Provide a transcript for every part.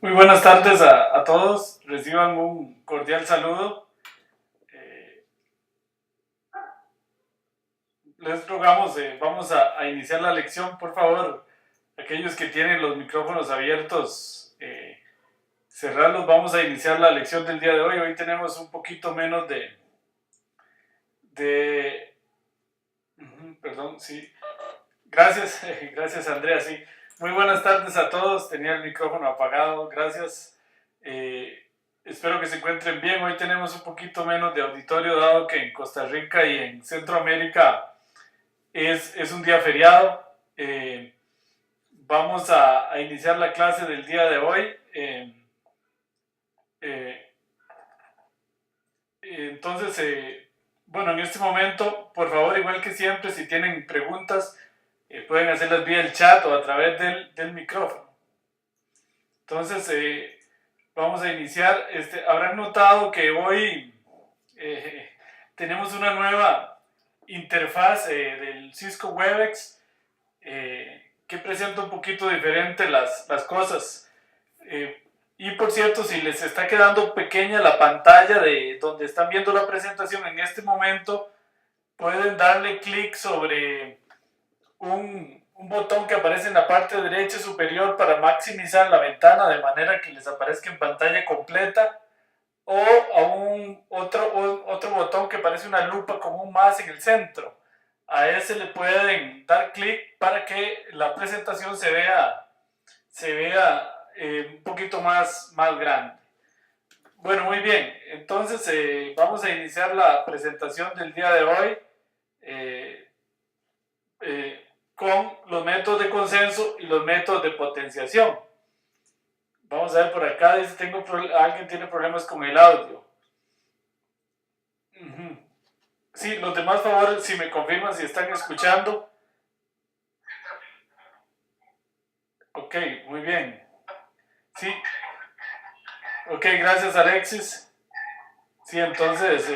Muy buenas tardes a todos. Reciban un cordial saludo. Eh, Les rogamos, vamos a iniciar la lección. Por favor, aquellos que tienen los micrófonos abiertos, cerrarlos. Vamos a iniciar la lección del día de hoy. Hoy tenemos un poquito menos de perdón, sí. Gracias, gracias Andrea, sí. Muy buenas tardes a todos. Tenía el micrófono apagado. Gracias. Espero que se encuentren bien. Hoy tenemos un poquito menos de auditorio, dado que en Costa Rica y en Centroamérica es un día feriado. Vamos a iniciar la clase del día de hoy. Entonces, bueno, en este momento, por favor, igual que siempre, si tienen preguntas, pueden hacerlas vía el chat o a través del micrófono. Entonces, vamos a iniciar. Habrán notado que hoy tenemos una nueva interfaz del Cisco Webex que presenta un poquito diferente las cosas. Y por cierto, si les está quedando pequeña la pantalla de donde están viendo la presentación en este momento, pueden darle clic sobre un botón que aparece en la parte derecha superior para maximizar la ventana de manera que les aparezca en pantalla completa, o a otro botón que parece una lupa con un más en el centro. A ese le pueden dar clic para que la presentación se vea un poquito más grande. Bueno, muy bien. Entonces, vamos a iniciar la presentación del día de hoy con los métodos de consenso y los métodos de potenciación. Vamos a ver por acá, dice, alguien tiene problemas con el audio. Sí, los demás, favor, si me confirman si están escuchando. Ok, muy bien. Sí. Ok, gracias Alexis. Sí, entonces...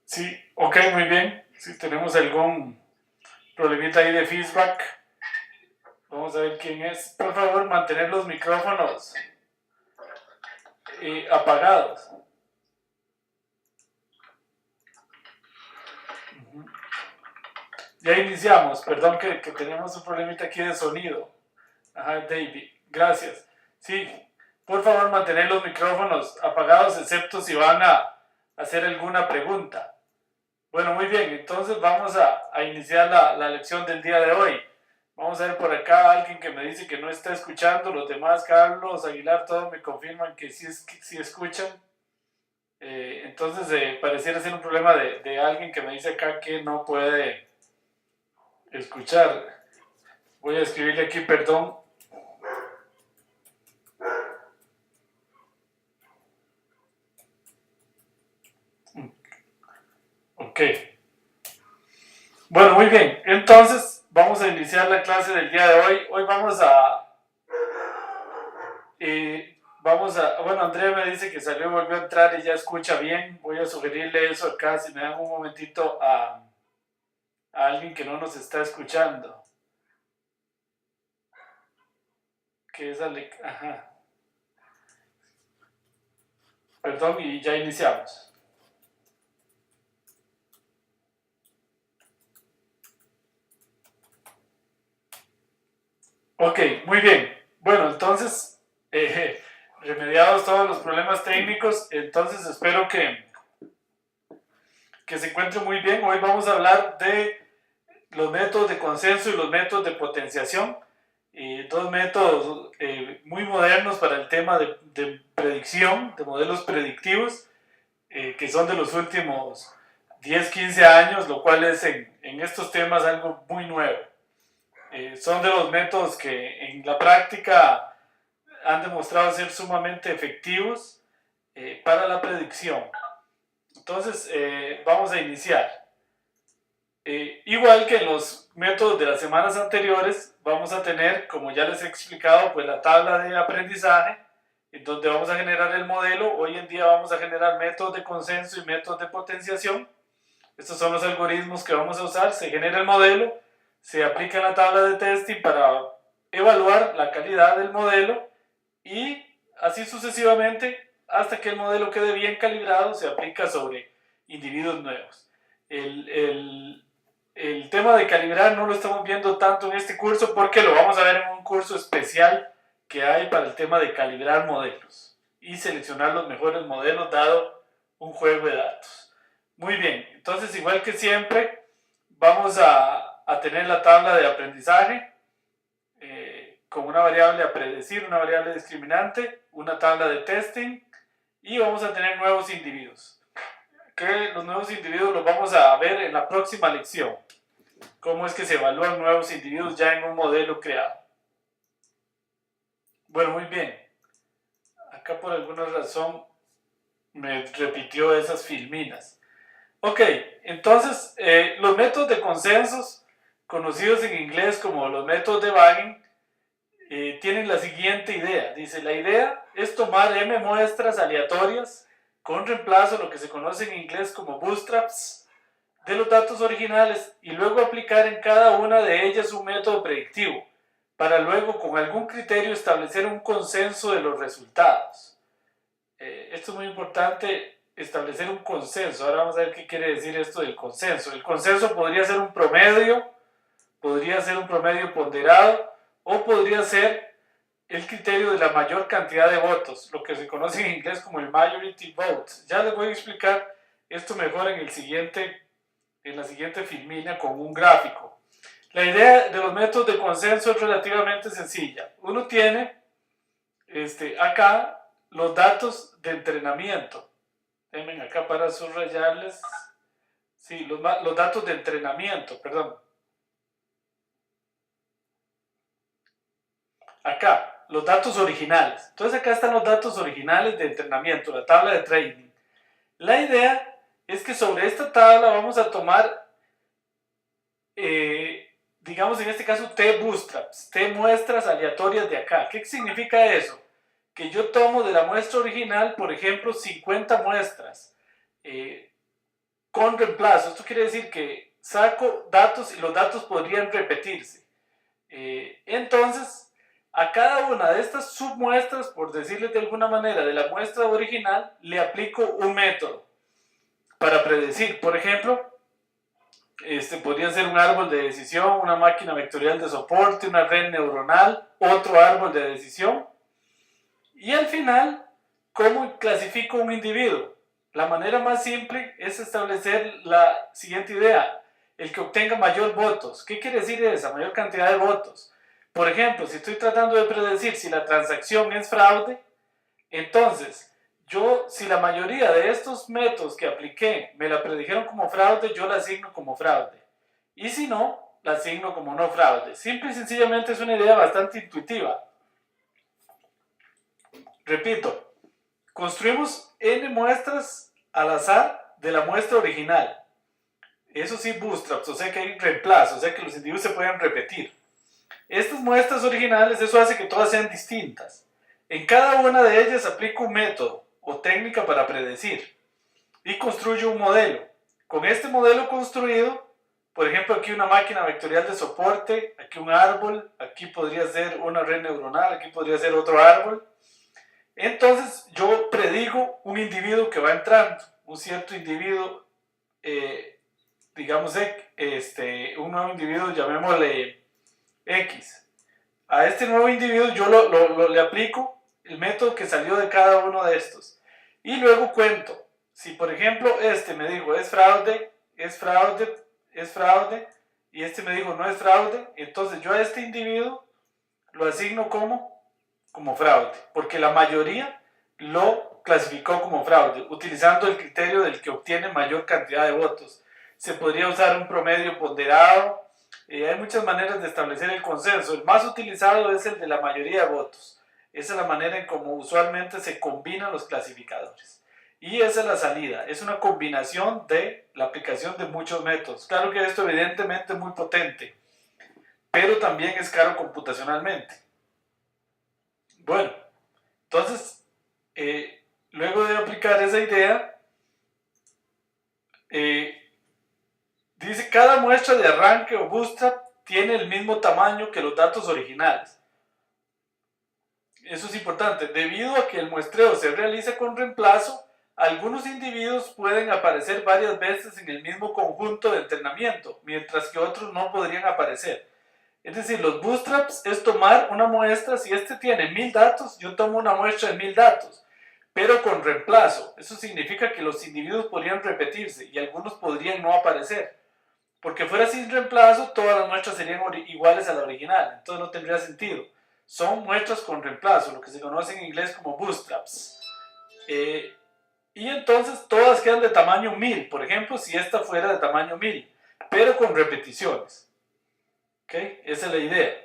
Sí, ok, muy bien. Si tenemos algún problemita ahí de feedback, vamos a ver quién es. Por favor, mantener los micrófonos apagados. Ya iniciamos. Perdón que tenemos un problemita aquí de sonido. Ajá, David. Gracias. Sí, por favor, mantener los micrófonos apagados, excepto si van a hacer alguna pregunta. Bueno, muy bien. Entonces vamos a iniciar la lección del día de hoy. Vamos a ver por acá alguien que me dice que no está escuchando. Los demás, Carlos, Aguilar, todos me confirman que sí escuchan. Entonces, pareciera ser un problema de alguien que me dice acá que no puede escuchar. Voy a escribirle aquí, perdón. Ok. Bueno, muy bien. Entonces, vamos a iniciar la clase del día de hoy. Hoy vamos a... bueno, Andrea me dice que salió y volvió a entrar y ya escucha bien. Voy a sugerirle eso acá, si me dan un momentito a alguien que no nos está escuchando. Que es Ajá. Perdón, y ya iniciamos. Ok, muy bien. Bueno, entonces, remediados todos los problemas técnicos, entonces espero que se encuentre muy bien. Hoy vamos a hablar de los métodos de consenso y los métodos de potenciación. Dos métodos muy modernos para el tema de predicción, de modelos predictivos, que son de los últimos 10, 15 años, lo cual es en estos temas algo muy nuevo. Son de los métodos que en la práctica han demostrado ser sumamente efectivos para la predicción. Entonces, vamos a iniciar. Igual que en los métodos de las semanas anteriores, vamos a tener, como ya les he explicado, pues la tabla de aprendizaje, en donde vamos a generar el modelo. Hoy en día vamos a generar métodos de consenso y métodos de potenciación. Estos son los algoritmos que vamos a usar. Se genera el modelo, se aplica en la tabla de testing para evaluar la calidad del modelo y así sucesivamente hasta que el modelo quede bien calibrado, se aplica sobre individuos nuevos. El tema de calibrar no lo estamos viendo tanto en este curso porque lo vamos a ver en un curso especial que hay para el tema de calibrar modelos y seleccionar los mejores modelos dado un juego de datos. Muy bien, entonces igual que siempre vamos a tener la tabla de aprendizaje con una variable a predecir, una variable discriminante, una tabla de testing y vamos a tener nuevos individuos. Que los nuevos individuos los vamos a ver en la próxima lección. Cómo es que se evalúan nuevos individuos ya en un modelo creado. Bueno, muy bien. Acá por alguna razón me repitió esas filminas. Ok, entonces los métodos de consensos, conocidos en inglés como los métodos de Bagging, tienen la siguiente idea. Dice, la idea es tomar m muestras aleatorias con reemplazo, lo que se conoce en inglés como bootstraps, de los datos originales y luego aplicar en cada una de ellas un método predictivo, para luego con algún criterio establecer un consenso de los resultados. Esto es muy importante, establecer un consenso. Ahora vamos a ver qué quiere decir esto del consenso. El consenso podría ser un promedio ponderado, o podría ser el criterio de la mayor cantidad de votos, lo que se conoce en inglés como el majority vote. Ya les voy a explicar esto mejor en la siguiente filmina con un gráfico. La idea de los métodos de consenso es relativamente sencilla. Uno tiene acá los datos de entrenamiento. Denme acá para subrayarles. Sí, los datos de entrenamiento, perdón. Acá, los datos originales. Entonces acá están los datos originales de entrenamiento, la tabla de training. La idea es que sobre esta tabla vamos a tomar, digamos en este caso, T bootstraps, T muestras aleatorias de acá. ¿Qué significa eso? Que yo tomo de la muestra original, por ejemplo, 50 muestras con reemplazo. Esto quiere decir que saco datos y los datos podrían repetirse. Entonces, a cada una de estas submuestras, por decirles de alguna manera, de la muestra original, le aplico un método para predecir. Por ejemplo, podría ser un árbol de decisión, una máquina vectorial de soporte, una red neuronal, otro árbol de decisión. Y al final, ¿cómo clasifico un individuo? La manera más simple es establecer la siguiente idea: el que obtenga mayor votos. ¿Qué quiere decir esa mayor cantidad de votos? Por ejemplo, si estoy tratando de predecir si la transacción es fraude, entonces si la mayoría de estos métodos que apliqué me la predijeron como fraude, yo la asigno como fraude. Y si no, la asigno como no fraude. Simple y sencillamente es una idea bastante intuitiva. Repito, construimos n muestras al azar de la muestra original. Eso sí, bootstraps, o sea que hay reemplazo, o sea que los individuos se pueden repetir. Estas muestras originales, eso hace que todas sean distintas. En cada una de ellas aplico un método o técnica para predecir y construyo un modelo. Con este modelo construido, por ejemplo, aquí una máquina vectorial de soporte, aquí un árbol, aquí podría ser una red neuronal, aquí podría ser otro árbol. Entonces yo predigo un individuo que va entrando, un cierto individuo, digamos, un nuevo individuo, llamémosle X. A este nuevo individuo yo le aplico el método que salió de cada uno de estos. Y luego cuento. Si por ejemplo me dijo es fraude, y me dijo no es fraude, entonces yo a este individuo lo asigno como fraude, porque la mayoría lo clasificó como fraude, utilizando el criterio del que obtiene mayor cantidad de votos. Se podría usar un promedio ponderado. Hay muchas maneras de establecer el consenso. El más utilizado es el de la mayoría de votos. Esa es la manera en cómo usualmente se combinan los clasificadores. Y esa es la salida. Es una combinación de la aplicación de muchos métodos. Claro que esto evidentemente es muy potente, pero también es caro computacionalmente. Bueno, entonces, luego de aplicar esa idea, dice cada muestra de arranque o bootstrap tiene el mismo tamaño que los datos originales. Eso es importante. Debido a que el muestreo se realiza con reemplazo, algunos individuos pueden aparecer varias veces en el mismo conjunto de entrenamiento, mientras que otros no podrían aparecer. Es decir, los bootstraps es tomar una muestra, si este tiene 1000 datos, yo tomo una muestra de 1000 datos, pero con reemplazo. Eso significa que los individuos podrían repetirse y algunos podrían no aparecer. Porque fuera sin reemplazo, todas las muestras serían iguales a la original, entonces no tendría sentido. Son muestras con reemplazo, lo que se conoce en inglés como bootstraps. Y entonces todas quedan de tamaño 1000, por ejemplo, si esta fuera de tamaño 1000, pero con repeticiones. ¿Ok? Esa es la idea.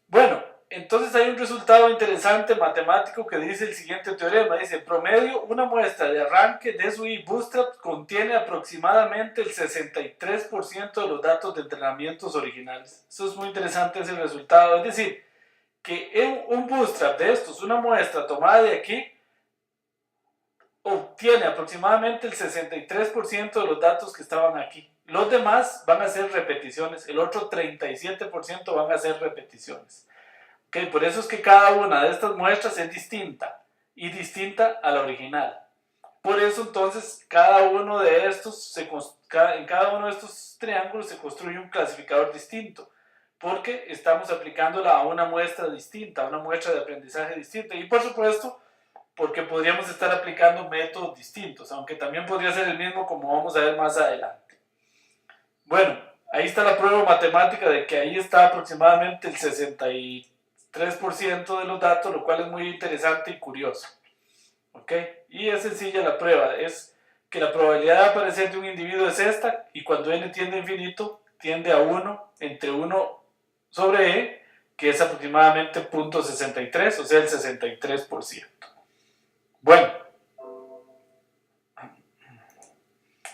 Bueno, entonces hay un resultado interesante matemático que dice el siguiente teorema. Dice, en promedio, una muestra de arranque de SVI Bootstrap contiene aproximadamente el 63% de los datos de entrenamientos originales. Eso es muy interesante ese resultado. Es decir, que en un Bootstrap de estos, una muestra tomada de aquí, obtiene aproximadamente el 63% de los datos que estaban aquí. Los demás van a ser repeticiones, el otro 37% van a ser repeticiones. Okay, por eso es que cada una de estas muestras es distinta y distinta a la original. Por eso entonces cada uno de estos, en cada uno de estos triángulos se construye un clasificador distinto, porque estamos aplicándola a una muestra distinta, a una muestra de aprendizaje distinta. Y por supuesto, porque podríamos estar aplicando métodos distintos, aunque también podría ser el mismo, como vamos a ver más adelante. Bueno, ahí está la prueba matemática de que ahí está aproximadamente el 63% de los datos, lo cual es muy interesante y curioso. ¿Ok? Y es sencilla la prueba, es que la probabilidad de aparecer de un individuo es esta, y cuando n tiende a infinito, tiende a 1 entre 1 sobre e, que es aproximadamente 0.63, o sea, el 63%. Bueno,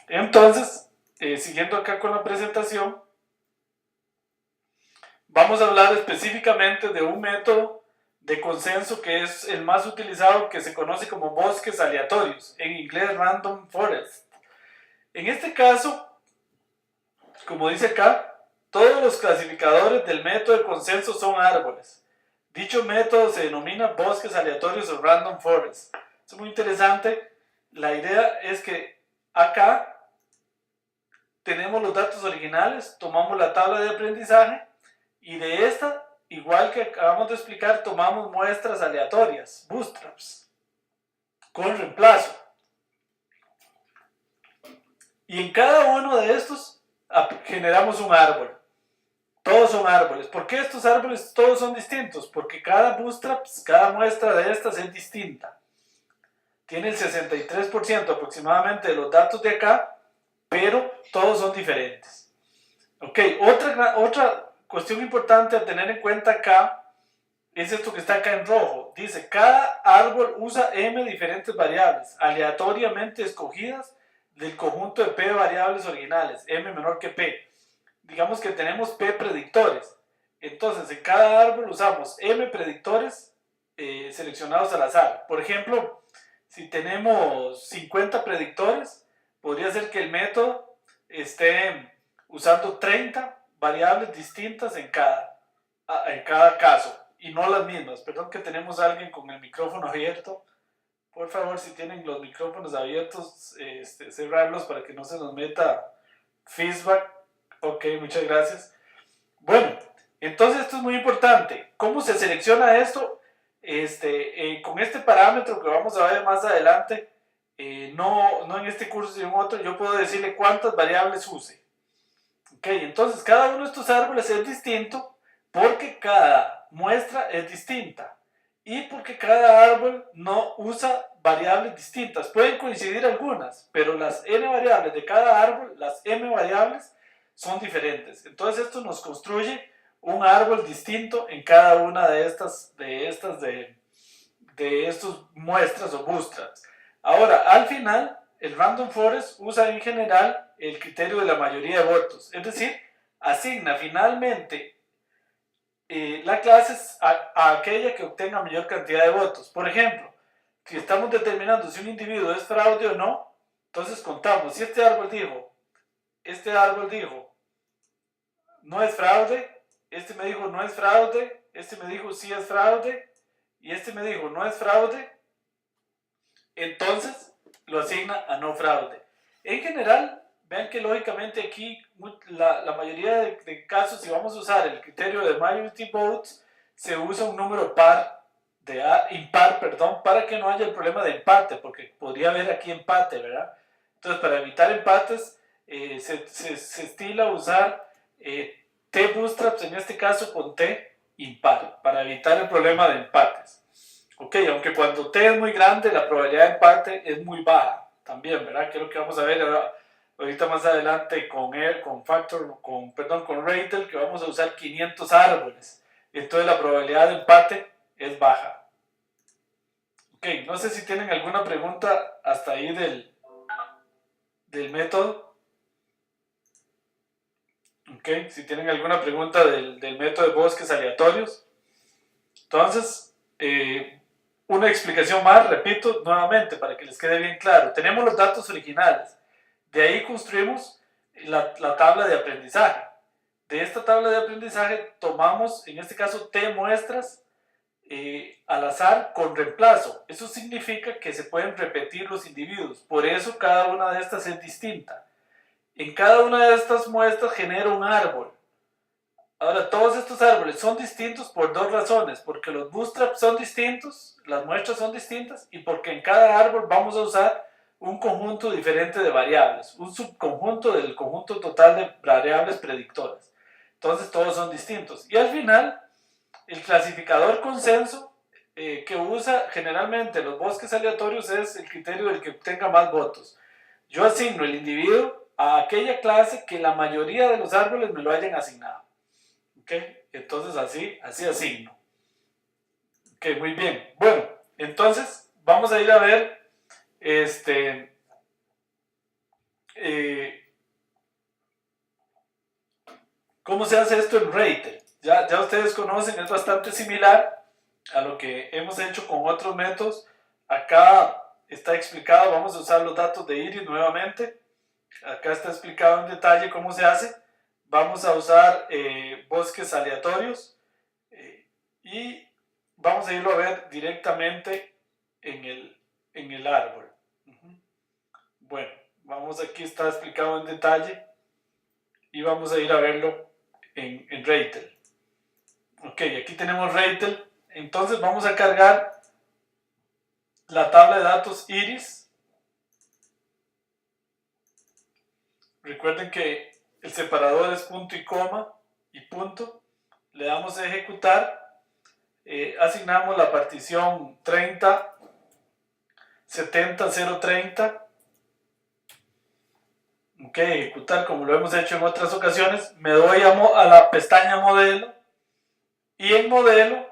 entonces, siguiendo acá con la presentación, vamos a hablar específicamente de un método de consenso que es el más utilizado, que se conoce como bosques aleatorios, en inglés random forest. En este caso, como dice acá, todos los clasificadores del método de consenso son árboles. Dicho método se denomina bosques aleatorios o random forest. Es muy interesante. La idea es que acá tenemos los datos originales, tomamos la tabla de aprendizaje y de esta, igual que acabamos de explicar, tomamos muestras aleatorias, bootstraps, con reemplazo. Y en cada uno de estos generamos un árbol. Todos son árboles. ¿Por qué estos árboles todos son distintos? Porque cada bootstrap, cada muestra de estas es distinta. Tiene el 63% aproximadamente de los datos de acá, pero todos son diferentes. Ok, otra cuestión importante a tener en cuenta acá es esto que está acá en rojo. Dice, cada árbol usa m diferentes variables, aleatoriamente escogidas del conjunto de p variables originales, m menor que p. Digamos que tenemos p predictores. Entonces, en cada árbol usamos m predictores seleccionados al azar. Por ejemplo, si tenemos 50 predictores, podría ser que el método esté usando 30 variables distintas en cada caso, y no las mismas. Perdón que tenemos a alguien con el micrófono abierto. Por favor, si tienen los micrófonos abiertos, cerrarlos para que no se nos meta feedback. Ok, muchas gracias. Bueno, entonces esto es muy importante. ¿Cómo se selecciona esto? Con este parámetro que vamos a ver más adelante, no en este curso sino en otro, yo puedo decirle cuántas variables use. Ok, entonces cada uno de estos árboles es distinto porque cada muestra es distinta y porque cada árbol no usa variables distintas. Pueden coincidir algunas, pero las n variables de cada árbol, las m variables, son diferentes. Entonces esto nos construye un árbol distinto en cada una de estas muestras o bootstraps. Ahora, al final, el random forest usa en general el criterio de la mayoría de votos, es decir, asigna finalmente la clase a aquella que obtenga mayor cantidad de votos. Por ejemplo, si estamos determinando si un individuo es fraude o no, entonces contamos si este árbol dijo no es fraude, este me dijo no es fraude, este me dijo sí es fraude, y este me dijo no es fraude, entonces lo asigna a no fraude. En general, vean que lógicamente aquí la mayoría de casos, si vamos a usar el criterio de majority votes, se usa un número impar, para que no haya el problema de empate, porque podría haber aquí empate, ¿verdad? Entonces, para evitar empates, se estila usar T bootstraps, en este caso con T impar, para evitar el problema de empates. Ok, aunque cuando T es muy grande, la probabilidad de empate es muy baja también, ¿verdad? Que es lo que vamos a ver ahorita más adelante con Reitel, que vamos a usar 500 árboles. Entonces la probabilidad de empate es baja. Ok, no sé si tienen alguna pregunta hasta ahí del método. Ok, si tienen alguna pregunta del método de bosques aleatorios. Entonces, una explicación más, repito nuevamente para que les quede bien claro. Tenemos los datos originales. De ahí construimos la tabla de aprendizaje. De esta tabla de aprendizaje tomamos, en este caso, T muestras al azar con reemplazo. Eso significa que se pueden repetir los individuos. Por eso cada una de estas es distinta. En cada una de estas muestras genera un árbol. Ahora, todos estos árboles son distintos por dos razones. Porque los bootstraps son distintos, las muestras son distintas, y porque en cada árbol vamos a usar un conjunto diferente de variables, un subconjunto del conjunto total de variables predictoras. Entonces, todos son distintos. Y al final, el clasificador consenso que usa generalmente los bosques aleatorios es el criterio del que tenga más votos. Yo asigno el individuo a aquella clase que la mayoría de los árboles me lo hayan asignado. ¿Ok? Entonces así asigno. Ok, muy bien. Bueno, entonces vamos a ir a ver cómo se hace esto en Reitel. Ya ustedes conocen, es bastante similar a lo que hemos hecho con otros métodos. Acá está explicado, vamos a usar los datos de Iris nuevamente. Acá está explicado en detalle cómo se hace. Vamos a usar bosques aleatorios y vamos a irlo a ver directamente en el árbol. Bueno, vamos, aquí está explicado en detalle y vamos a ir a verlo en Reitel. Ok, aquí tenemos Reitel. Entonces vamos a cargar la tabla de datos Iris. Recuerden que el separador es punto y coma y punto. Le damos a ejecutar. Asignamos la partición 30, 70, 030. Ok, ejecutar como lo hemos hecho en otras ocasiones. Me doy a la pestaña modelo y en modelo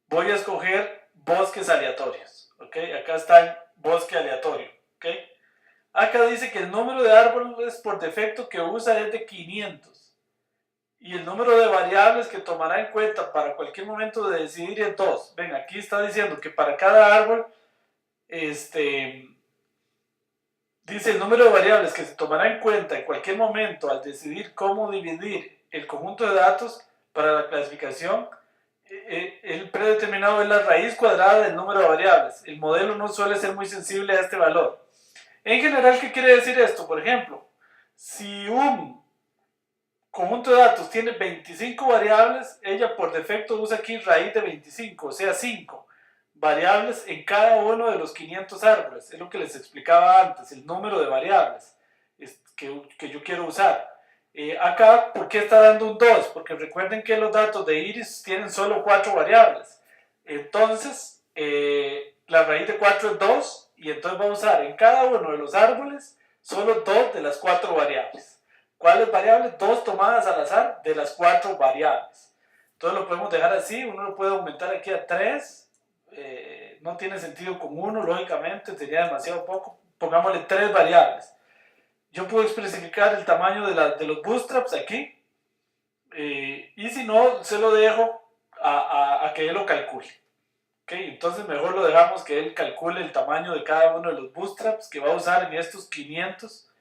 voy a escoger bosques aleatorios. Ok, acá está el bosque aleatorio. Ok, acá dice que el número de árboles por defecto que usa es de 500. Y el número de variables que tomará en cuenta para cualquier momento de decidir es 2. Ven, aquí está diciendo que para cada árbol, dice el número de variables que se tomará en cuenta en cualquier momento al decidir cómo dividir el conjunto de datos para la clasificación. El predeterminado es la raíz cuadrada del número de variables. El modelo no suele ser muy sensible a este valor. En general, ¿qué quiere decir esto? Por ejemplo, si un conjunto de datos tiene 25 variables, ella por defecto usa aquí raíz de 25, o sea 5 variables en cada uno de los 500 árboles. Es lo que les explicaba antes, el número de variables que yo quiero usar. Acá, ¿por qué está dando un 2? Porque recuerden que los datos de Iris tienen solo 4 variables. Entonces, la raíz de 4 es 2, y entonces vamos a usar en cada uno de los árboles solo 2 de las 4 variables. ¿Cuáles variables? 2 tomadas al azar de las 4 variables. Entonces lo podemos dejar así, uno lo puede aumentar aquí a 3. No tiene sentido con 1, lógicamente, sería demasiado poco. Pongámosle 3 variables. Yo puedo especificar el tamaño de los bootstraps aquí, y si no, se lo dejo a que él lo calcule. Okay, entonces mejor lo dejamos que él calcule el tamaño de cada uno de los bootstraps que va a usar en estos 500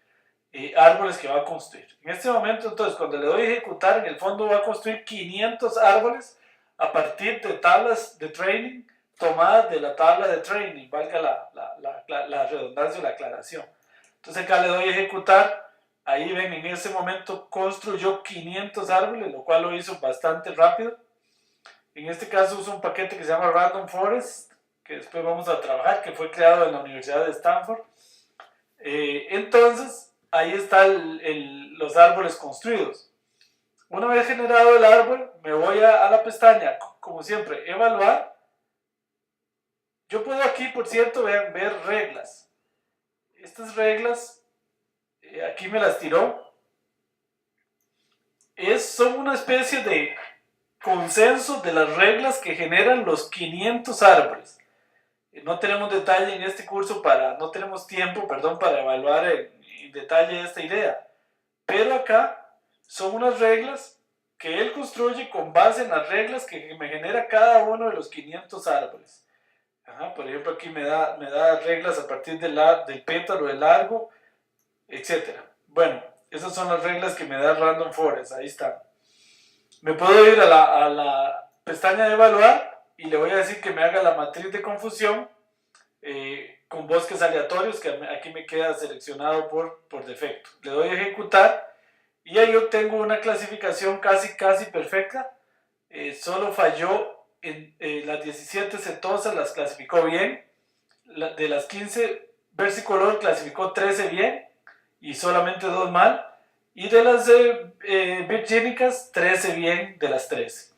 árboles que va a construir. En este momento, entonces, cuando le doy a ejecutar, en el fondo va a construir 500 árboles a partir de tablas de training tomadas de la tabla de training, valga la redundancia o la aclaración. Entonces acá le doy a ejecutar, ahí ven, en ese momento construyó 500 árboles, lo cual lo hizo bastante rápido. En este caso uso un paquete que se llama Random Forest, que después vamos a trabajar, que fue creado en la Universidad de Stanford. Entonces, ahí están los árboles construidos. Una vez generado el árbol, me voy a la pestaña, como siempre, evaluar. Yo puedo aquí, por cierto, ver reglas. Estas reglas, aquí me las tiró. Son una especie de consenso de las reglas que generan los 500 árboles. No tenemos detalle en este curso no tenemos tiempo, perdón, para evaluar en detalle esta idea. Pero acá son unas reglas que él construye con base en las reglas que me genera cada uno de los 500 árboles. Ajá, por ejemplo, aquí me da reglas a partir del pétalo, del largo, etc. Bueno, esas son las reglas que me da Random Forest, ahí están. Me puedo ir a la pestaña de evaluar y le voy a decir que me haga la matriz de confusión con bosques aleatorios, que aquí me queda seleccionado por defecto. Le doy a ejecutar y ahí obtengo una clasificación casi perfecta. Solo falló en las 17 setosas, las clasificó bien. De las 15 versicolor clasificó 13 bien y solamente 2 mal. Y de las virgínicas, 13 bien de las 13.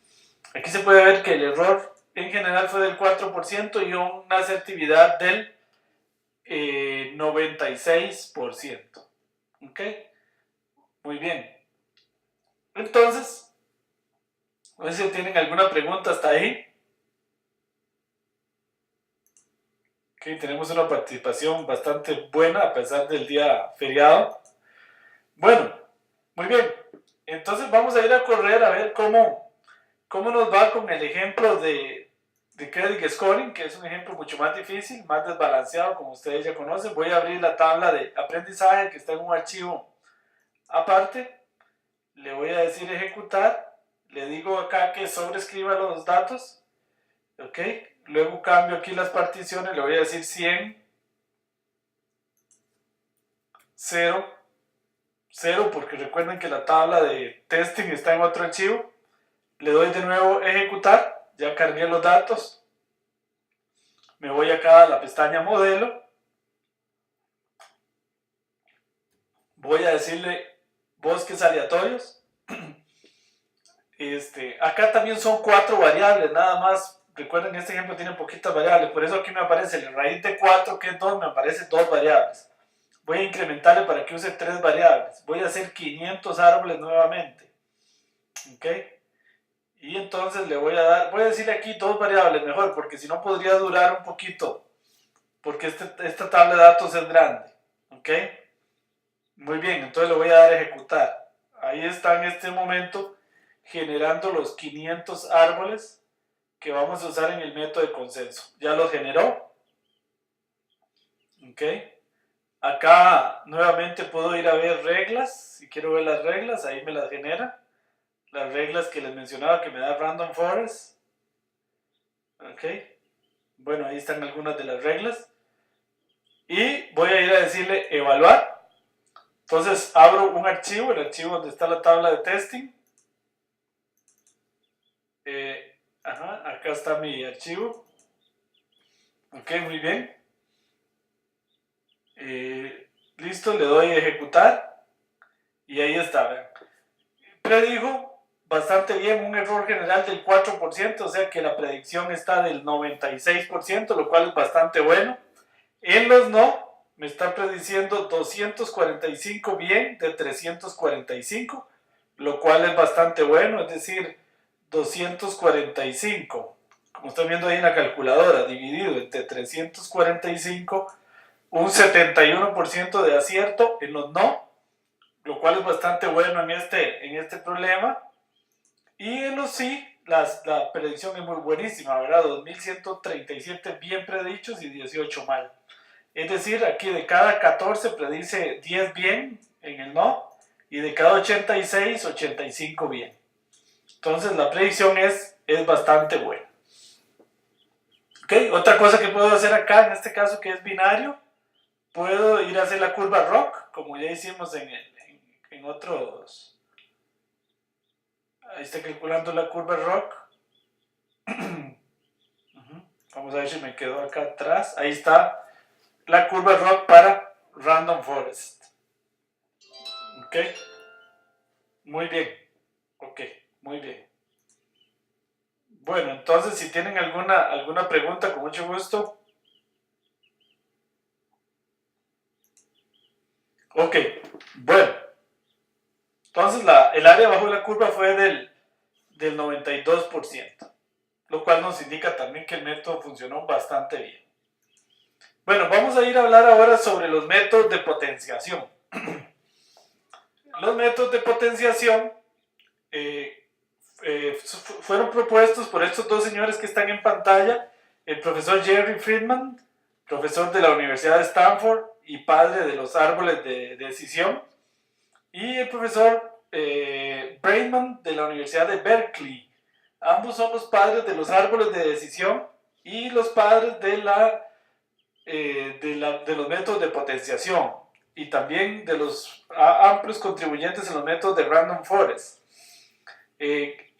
Aquí se puede ver que el error en general fue del 4% y una asertividad del 96%. ¿Ok? Muy bien. Entonces, no sé si tienen alguna pregunta hasta ahí. Ok, tenemos una participación bastante buena a pesar del día feriado. Bueno, muy bien. Entonces vamos a ir a correr a ver cómo nos va con el ejemplo de Credit Scoring, que es un ejemplo mucho más difícil, más desbalanceado, como ustedes ya conocen. Voy a abrir la tabla de aprendizaje que está en un archivo aparte. Le voy a decir ejecutar. Le digo acá que sobrescriba los datos. Ok. Luego cambio aquí las particiones. Le voy a decir 100, 0, 0, porque recuerden que la tabla de testing está en otro archivo. Le doy de nuevo ejecutar. Ya cargué los datos. Me voy acá a la pestaña modelo. Voy a decirle bosques aleatorios. Acá también son 4 variables, nada más. Recuerden que este ejemplo tiene poquitas variables, por eso aquí me aparece la raíz de 4, que es 2, me aparecen 2 variables. Voy a incrementarle para que use 3 variables. Voy a hacer 500 árboles nuevamente. ¿Ok? Y entonces le voy a decirle aquí 2 variables mejor, porque si no podría durar un poquito, porque esta tabla de datos es grande. ¿Ok? Muy bien, entonces le voy a dar a ejecutar. Ahí está en este momento generando los 500 árboles que vamos a usar en el método de consenso. Ya los generó. Ok. Acá nuevamente puedo ir a ver reglas. Si quiero ver las reglas, ahí me las genera. Las reglas que les mencionaba que me da Random Forest. Ok. Bueno, ahí están algunas de las reglas. Y voy a ir a decirle evaluar. Entonces abro un archivo, el archivo donde está la tabla de testing. Acá está mi archivo. Ok, muy bien. Listo, le doy a ejecutar. Y ahí está, vean. Predijo bastante bien un error general del 4%, o sea que la predicción está del 96%, lo cual es bastante bueno. En los no, me está prediciendo 245 bien de 345, lo cual es bastante bueno, es decir, 245, como están viendo ahí en la calculadora, dividido entre 345, un 71% de acierto en los no, lo cual es bastante bueno en este problema. Y en los sí, la predicción es muy buenísima, ¿verdad? 2137 bien predichos y 18 mal. Es decir, aquí de cada 14 predice 10 bien en el no, y de cada 86, 85 bien. Entonces la predicción es bastante buena. Ok, otra cosa que puedo hacer acá, en este caso que es binario, puedo ir a hacer la curva ROC, como ya hicimos en otros. Ahí está calculando la curva ROC. Vamos a ver si me quedó acá atrás. Ahí está la curva ROC para Random Forest. Ok, muy bien. Ok, muy bien. Bueno, entonces si tienen alguna pregunta, con mucho gusto. Ok, bueno. Entonces el área bajo la curva fue del 92%, lo cual nos indica también que el método funcionó bastante bien. Bueno, vamos a ir a hablar ahora sobre los métodos de potenciación. Los métodos de potenciación fueron propuestos por estos dos señores que están en pantalla, el profesor Jerry Friedman, profesor de la Universidad de Stanford y padre de los árboles de decisión, y el profesor Brainman de la Universidad de Berkeley. Ambos son los padres de los árboles de decisión y los padres de los métodos de potenciación, y también de los amplios contribuyentes en los métodos de Random Forest.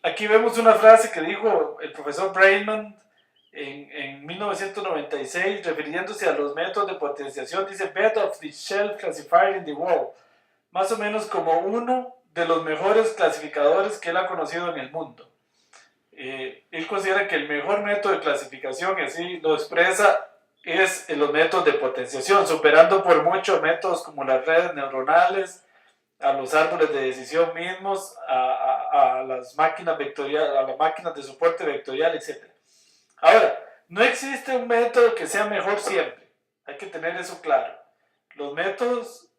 Aquí vemos una frase que dijo el profesor Brainman en 1996, refiriéndose a los métodos de potenciación. Dice: "Best of the shelf classifier in the world", más o menos como uno de los mejores clasificadores que él ha conocido en el mundo. Él considera que el mejor método de clasificación, y así lo expresa, es los métodos de potenciación, superando por mucho métodos como las redes neuronales, a los árboles de decisión mismos, a las máquinas vectoriales, a las máquinas de soporte vectorial, etc. Ahora, no existe un método que sea mejor siempre. Hay que tener eso claro. Los métodos,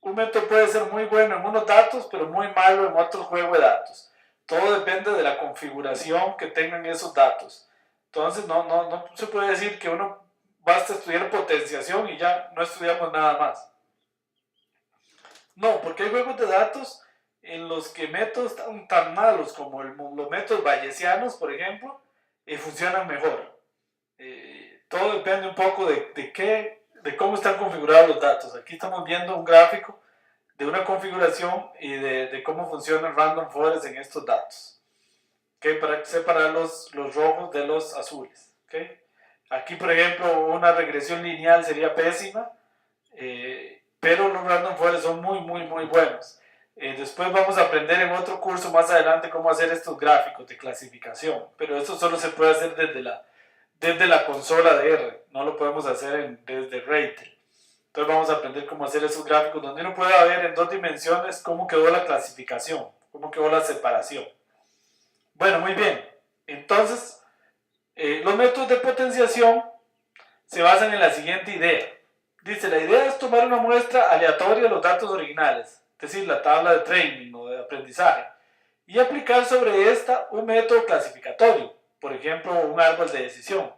un método puede ser muy bueno en unos datos, pero muy malo en otro juego de datos. Todo depende de la configuración que tengan esos datos. Entonces, no se puede decir que uno basta estudiar potenciación y ya no estudiamos nada más. No, porque hay juegos de datos en los que métodos tan malos como los métodos bayesianos, por ejemplo, funcionan mejor. Todo depende un poco de cómo están configurados los datos. Aquí estamos viendo un gráfico de una configuración y de cómo funciona el Random Forest en estos datos. ¿Okay? Para separar los rojos de los azules. ¿Okay? Aquí, por ejemplo, una regresión lineal sería pésima, pero los Random Forest son muy, muy, muy buenos. Después vamos a aprender en otro curso más adelante cómo hacer estos gráficos de clasificación, pero esto solo se puede hacer desde la consola de R, no lo podemos hacer desde Ratel. Entonces vamos a aprender cómo hacer esos gráficos donde uno pueda ver en 2 dimensiones cómo quedó la clasificación, cómo quedó la separación. Bueno, muy bien. Entonces, los métodos de potenciación se basan en la siguiente idea. Dice: la idea es tomar una muestra aleatoria de los datos originales, es decir, la tabla de training o de aprendizaje, y aplicar sobre esta un método clasificatorio, por ejemplo, un árbol de decisión.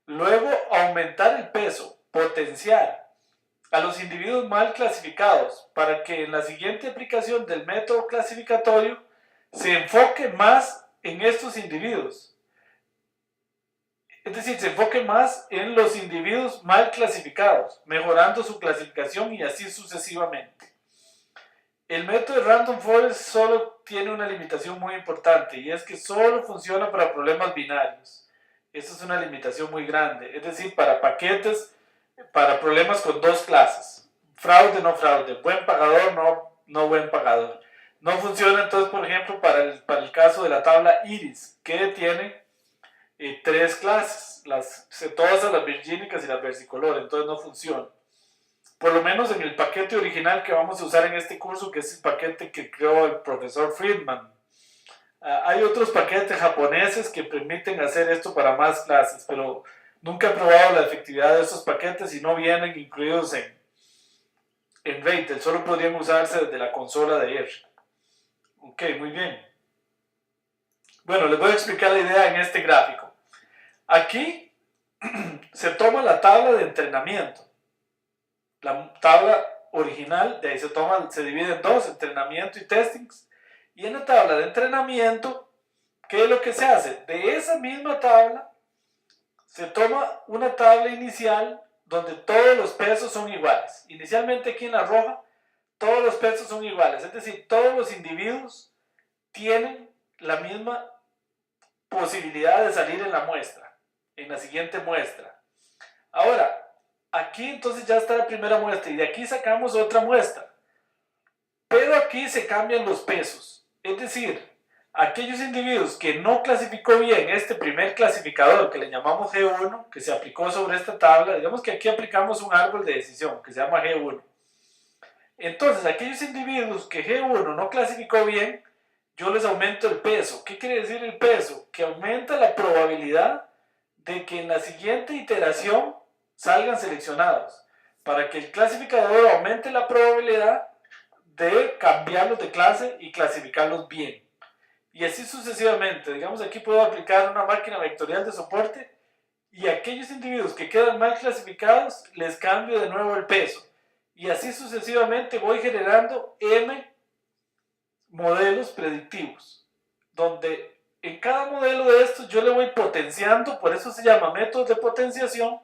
Luego, aumentar el peso, potenciar a los individuos mal clasificados para que en la siguiente aplicación del método clasificatorio se enfoque más en estos individuos. Es decir, se enfoque más en los individuos mal clasificados, mejorando su clasificación y así sucesivamente. El método de Random Forest solo tiene una limitación muy importante, y es que solo funciona para problemas binarios. Esa es una limitación muy grande, es decir, para paquetes, para problemas con dos clases, fraude, no fraude, buen pagador, no buen pagador. No funciona entonces, por ejemplo, para el caso de la tabla Iris, que tiene 3 clases, todas las virgínicas y las versicolor, entonces no funciona. Por lo menos en el paquete original que vamos a usar en este curso, que es el paquete que creó el profesor Friedman. Hay otros paquetes japoneses que permiten hacer esto para más clases, pero nunca he probado la efectividad de esos paquetes y no vienen incluidos en Ratel, solo podrían usarse desde la consola de R. Ok, muy bien. Bueno, les voy a explicar la idea en este gráfico. Aquí se toma la tabla de entrenamiento, la tabla original, de ahí se divide en dos, entrenamiento y testings. Y en la tabla de entrenamiento, ¿qué es lo que se hace? De esa misma tabla, se toma una tabla inicial donde todos los pesos son iguales. Inicialmente aquí en la roja, todos los pesos son iguales, es decir, todos los individuos tienen la misma posibilidad de salir en la muestra, en la siguiente muestra. Ahora, aquí entonces ya está la primera muestra y de aquí sacamos otra muestra. Pero aquí se cambian los pesos, es decir, aquellos individuos que no clasificó bien este primer clasificador que le llamamos G1, que se aplicó sobre esta tabla, digamos que aquí aplicamos un árbol de decisión que se llama G1. Entonces, aquellos individuos que G1 no clasificó bien, yo les aumento el peso. ¿Qué quiere decir el peso? Que aumenta la probabilidad de que en la siguiente iteración salgan seleccionados, para que el clasificador aumente la probabilidad de cambiarlos de clase y clasificarlos bien. Y así sucesivamente. Digamos, aquí puedo aplicar una máquina vectorial de soporte y aquellos individuos que quedan mal clasificados les cambio de nuevo el peso. Y así sucesivamente voy generando M modelos predictivos, donde en cada modelo de estos yo le voy potenciando, por eso se llama método de potenciación,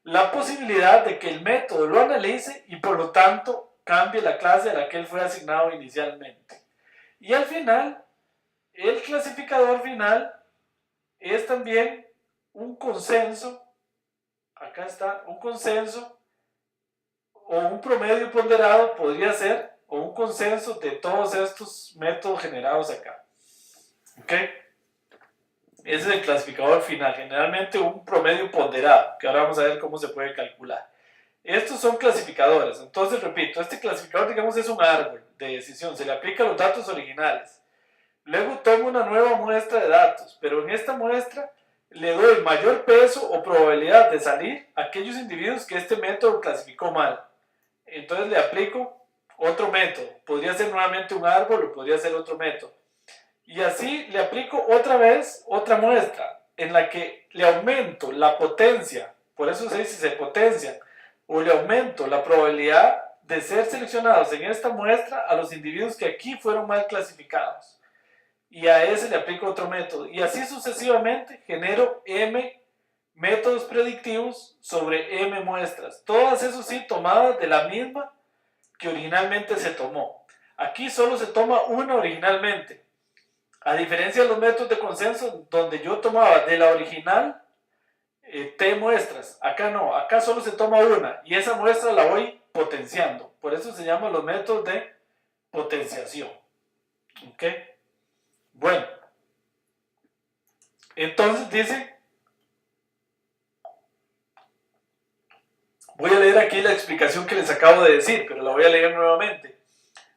la posibilidad de que el método lo analice y por lo tanto cambie la clase a la que él fue asignado inicialmente. Y al final, el clasificador final es también un consenso, acá está, un consenso o un promedio ponderado podría ser, o un consenso de todos estos métodos generados acá. ¿Ok? Ese es el clasificador final, generalmente un promedio ponderado, que ahora vamos a ver cómo se puede calcular. Estos son clasificadores, entonces repito, este clasificador digamos es un árbol de decisión, se le aplica los datos originales. Luego tomo una nueva muestra de datos, pero en esta muestra le doy mayor peso o probabilidad de salir a aquellos individuos que este método clasificó mal. Entonces le aplico otro método, podría ser nuevamente un árbol o podría ser otro método. Y así le aplico otra vez otra muestra en la que le aumento la potencia, por eso se dice se potencian, o le aumento la probabilidad de ser seleccionados en esta muestra a los individuos que aquí fueron mal clasificados. Y a ese le aplico otro método. Y así sucesivamente genero M métodos predictivos sobre M muestras. Todas eso sí tomadas de la misma que originalmente se tomó. Aquí solo se toma una originalmente. A diferencia de los métodos de consenso, donde yo tomaba de la original T muestras. Acá no, acá solo se toma una y esa muestra la voy potenciando. Por eso se llaman los métodos de potenciación. ¿Ok? Bueno, entonces dice, voy a leer aquí la explicación que les acabo de decir, pero la voy a leer nuevamente.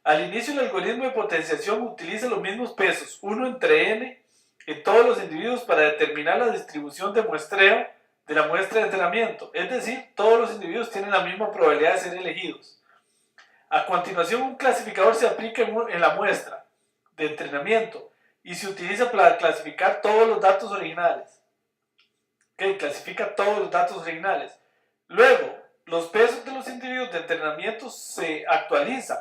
Al inicio el algoritmo de potenciación utiliza los mismos pesos, 1 entre n, en todos los individuos para determinar la distribución de muestreo de la muestra de entrenamiento. Es decir, todos los individuos tienen la misma probabilidad de ser elegidos. A continuación, un clasificador se aplica en la muestra de entrenamiento y se utiliza para clasificar todos los datos originales. Ok, clasifica todos los datos originales. Luego, los pesos de los individuos de entrenamiento se actualizan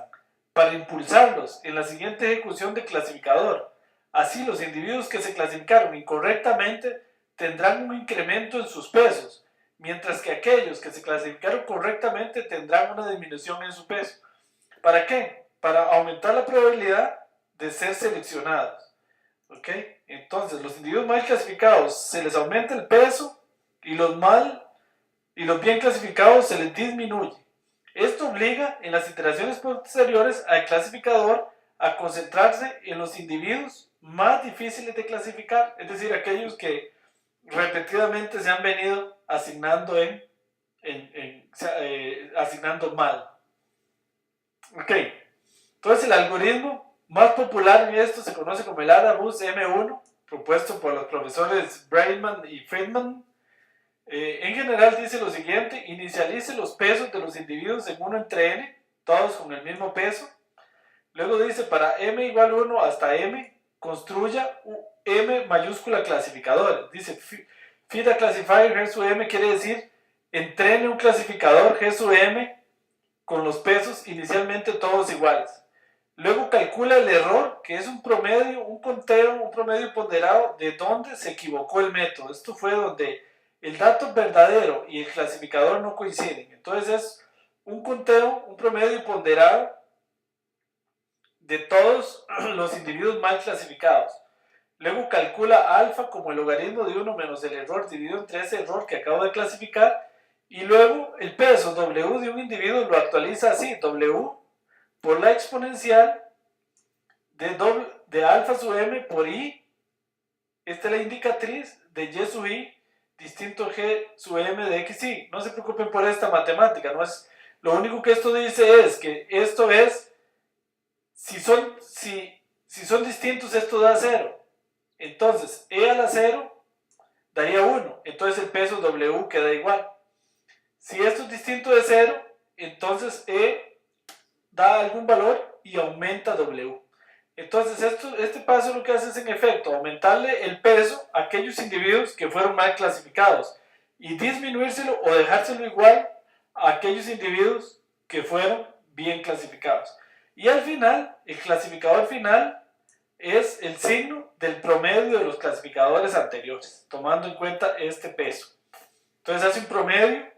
para impulsarlos en la siguiente ejecución de clasificador. Así, los individuos que se clasificaron incorrectamente tendrán un incremento en sus pesos, mientras que aquellos que se clasificaron correctamente tendrán una disminución en su peso. ¿Para qué? Para aumentar la probabilidad de ser seleccionados. ¿Ok? Entonces, los individuos mal clasificados se les aumenta el peso y los bien clasificados se les disminuye. Esto obliga en las iteraciones posteriores al clasificador a concentrarse en los individuos más difíciles de clasificar, es decir, aquellos que repetidamente se han venido asignando asignando mal. Ok, entonces el algoritmo más popular en esto se conoce como el ADA-Bus M1, propuesto por los profesores Braidman y Friedman. En general dice lo siguiente: inicialice los pesos de los individuos en 1 entre n, todos con el mismo peso. Luego dice para m igual 1 hasta m, construya m mayúscula clasificador. Dice feed a classifier G sub m, quiere decir entrene un clasificador G sub m con los pesos inicialmente todos iguales. Luego calcula el error, que es un promedio, un conteo, un promedio ponderado de dónde se equivocó el método. Esto fue donde el dato verdadero y el clasificador no coinciden. Entonces es un conteo, un promedio ponderado de todos los individuos mal clasificados. Luego calcula alfa como el logaritmo de 1 menos el error dividido entre ese error que acabo de clasificar. Y luego el peso W de un individuo lo actualiza así, W por la exponencial de alfa sub m por I. Esta es la indicatriz de Y sub I distinto G sub m de XI. No se preocupen por esta matemática. No es, lo único que esto dice es que esto es, si son distintos, esto da 0. Entonces, E a la 0 daría 1. Entonces el peso W queda igual. Si esto es distinto de 0, entonces E da algún valor y aumenta W. Entonces este paso lo que hace es en efecto aumentarle el peso a aquellos individuos que fueron mal clasificados y disminuírselo o dejárselo igual a aquellos individuos que fueron bien clasificados. Y al final, el clasificador final es el signo del promedio de los clasificadores anteriores, tomando en cuenta este peso. Entonces hace un promedio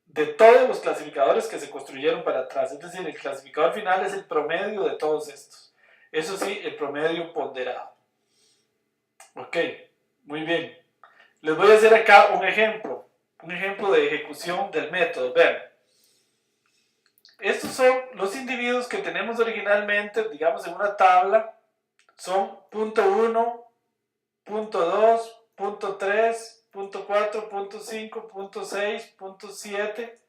de todos los clasificadores que se construyeron para atrás, es decir, el clasificador final es el promedio de todos estos. Eso sí, el promedio ponderado. Ok, muy bien. Les voy a hacer acá un ejemplo de ejecución del método. Vean, estos son los individuos que tenemos originalmente, digamos en una tabla, son punto 1, punto 2, punto 3, punto 4, punto 5, punto 6, punto 7,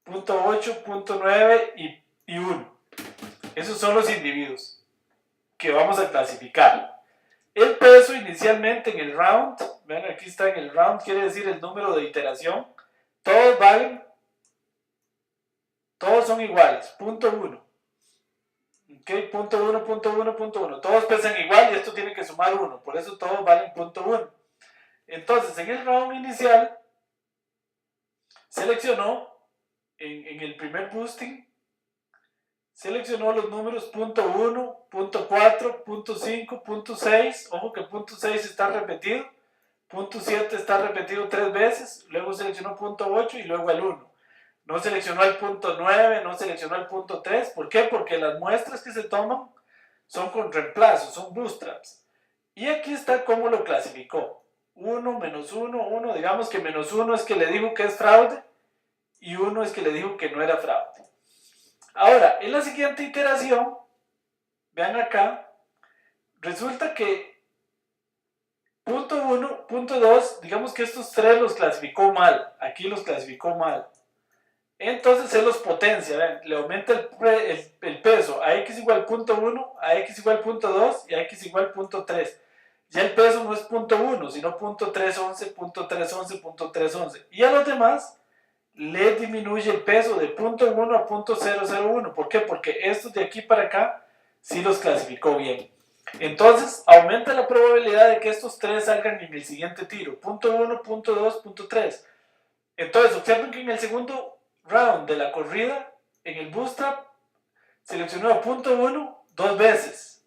punto 8, punto 9 y 1. Esos son los individuos que vamos a clasificar. El peso inicialmente en el round, vean aquí está en el round, quiere decir el número de iteración, todos valen, todos son iguales, punto 1. Ok, punto 1, punto 1, punto 1. Todos pesan igual y esto tiene que sumar 1, por eso todos valen punto 1. Entonces, en el round inicial, seleccionó, en el primer boosting, seleccionó los números punto 1, punto 4, punto 5, punto 6. Ojo que punto 6 está repetido. Punto 7 está repetido 3 veces. Luego seleccionó punto 8 y luego el 1. No seleccionó el punto 9, no seleccionó el punto 3. ¿Por qué? Porque las muestras que se toman son con reemplazos, son bootstraps. Y aquí está cómo lo clasificó. 1, menos 1, 1. Digamos que menos 1 es que le dijo que es fraude y 1 es que le dijo que no era fraude. Ahora, en la siguiente iteración, vean acá, resulta que punto 1, punto 2, digamos que estos tres los clasificó mal, aquí los clasificó mal. Entonces él los potencia, vean, le aumenta el peso a x igual punto 1, a x igual punto 2 y a x igual punto 3. Ya el peso no es punto 1, sino punto 311, punto 311, punto 311. Y a los demás le disminuye el peso de punto 1 a punto 001. ¿Por qué? Porque estos de aquí para acá sí los clasificó bien. Entonces aumenta la probabilidad de que estos tres salgan en el siguiente tiro. Punto 1, punto 2, punto 3. Entonces observen que en el segundo round de la corrida, en el bootstrap, seleccionó a punto 1 2 veces.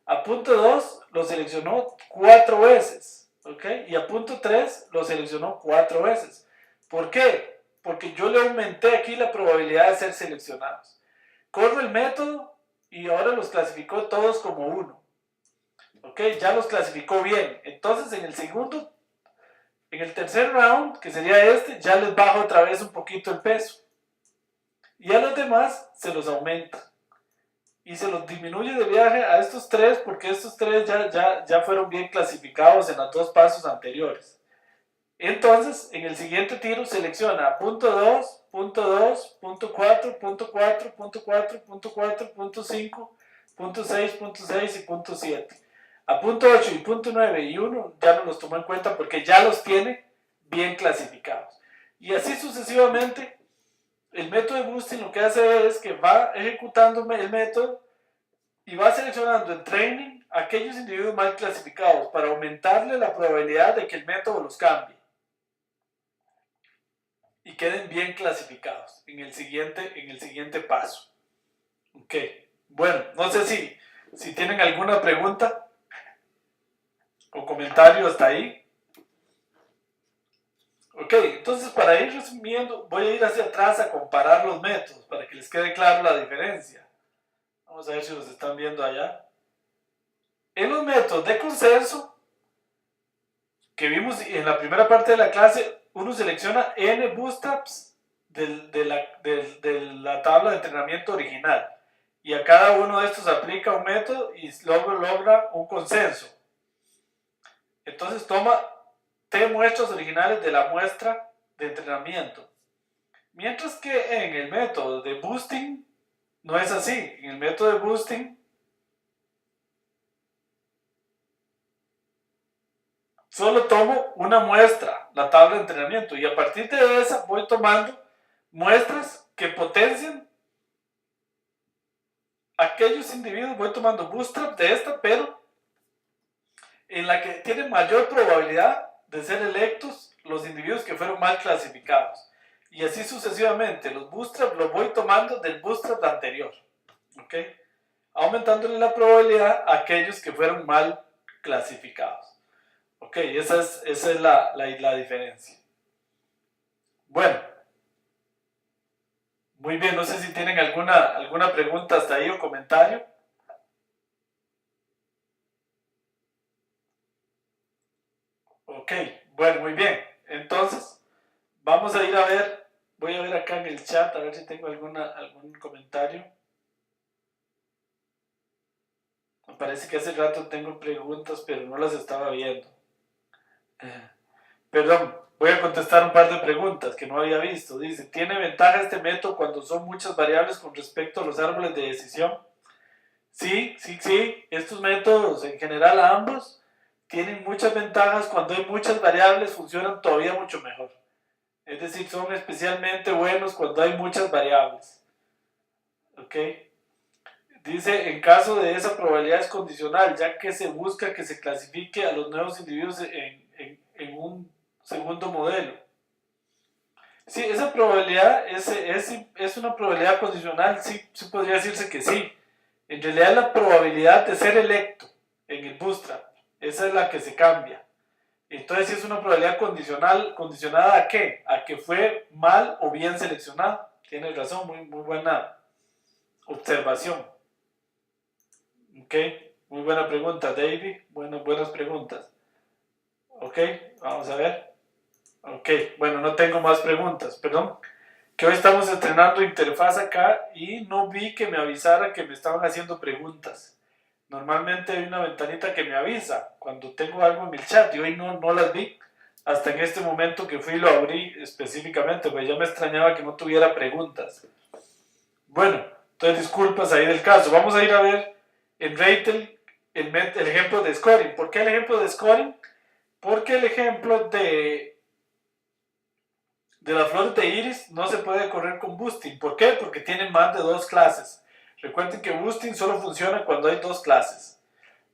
A punto 2 lo seleccionó 4 veces. ¿Ok? Y a punto 3 lo seleccionó 4 veces. ¿Por qué? Porque yo le aumenté aquí la probabilidad de ser seleccionados. Corro el método y ahora los clasificó todos como 1. ¿Ok? Ya los clasificó bien. Entonces en el tercer round, que sería este, ya les bajo otra vez un poquito el peso. Y a los demás se los aumenta. Y se los disminuye de viaje a estos tres porque estos tres ya fueron bien clasificados en los dos pasos anteriores. Entonces, en el siguiente tiro selecciona punto 2, punto 2, punto 4, punto 4, punto 4, punto 4, punto 5, punto 6, punto 6 y punto 7. A punto 8 y punto 9 y 1 ya no los tomó en cuenta porque ya los tiene bien clasificados. Y así sucesivamente, el método de boosting lo que hace es que va ejecutando el método y va seleccionando en training aquellos individuos mal clasificados para aumentarle la probabilidad de que el método los cambie. y queden bien clasificados en el siguiente paso. Ok, bueno, no sé si tienen alguna pregunta o comentario hasta ahí. Ok, entonces para ir resumiendo, voy a ir hacia atrás a comparar los métodos para que les quede claro la diferencia. Vamos a ver si los están viendo allá. En los métodos de consenso que vimos en la primera parte de la clase, uno selecciona n bootstraps de la tabla de entrenamiento original y a cada uno de estos aplica un método y luego logra un consenso. Entonces toma t muestras originales de la muestra de entrenamiento. Mientras que en el método de boosting no es así. En el método de boosting solo tomo una muestra, la tabla de entrenamiento, y a partir de esa voy tomando muestras que potencian aquellos individuos, voy tomando bootstrap de esta, pero en la que tienen mayor probabilidad de ser electos los individuos que fueron mal clasificados. Y así sucesivamente, los bootstrap los voy tomando del bootstrap anterior, ¿ok? Aumentándole la probabilidad a aquellos que fueron mal clasificados. Ok, esa es la diferencia. Bueno, muy bien, no sé si tienen alguna pregunta hasta ahí o comentario. Ok, bueno, muy bien. Entonces, vamos a ir a ver, voy a ver acá en el chat, a ver si tengo algún comentario. Me parece que hace rato tengo preguntas, pero no las estaba viendo. Perdón, voy a contestar un par de preguntas que no había visto. Dice, ¿tiene ventaja este método cuando son muchas variables con respecto a los árboles de decisión? Sí. Estos métodos, en general ambos, tienen muchas ventajas. Cuando hay muchas variables, funcionan todavía mucho mejor. Es decir, son especialmente buenos cuando hay muchas variables. ¿Ok? Dice, en caso de esa probabilidad es condicional, ya que se busca que se clasifique a los nuevos individuos en un segundo modelo. Sí, esa probabilidad es una probabilidad condicional, sí podría decirse que sí. En realidad es la probabilidad de ser electo en el bootstrap. Esa es la que se cambia. Entonces sí es una probabilidad condicional. ¿Condicionada a qué? A que fue mal o bien seleccionado. Tienes razón, muy buena observación. Ok, muy buena pregunta, David. Buenas preguntas. Ok, vamos a ver. Ok, bueno, no tengo más preguntas, perdón. Que hoy estamos estrenando interfaz acá y no vi que me avisara que me estaban haciendo preguntas. Normalmente hay una ventanita que me avisa cuando tengo algo en el chat y hoy no las vi hasta en este momento que fui y lo abrí específicamente, pues ya me extrañaba que no tuviera preguntas. Bueno, entonces disculpas ahí del caso. Vamos a ir a ver en Ratel el ejemplo de scoring. ¿Por qué el ejemplo de scoring? Porque el ejemplo de las flores de iris no se puede correr con boosting. ¿Por qué? Porque tienen más de dos clases. Recuerden que boosting solo funciona cuando hay dos clases.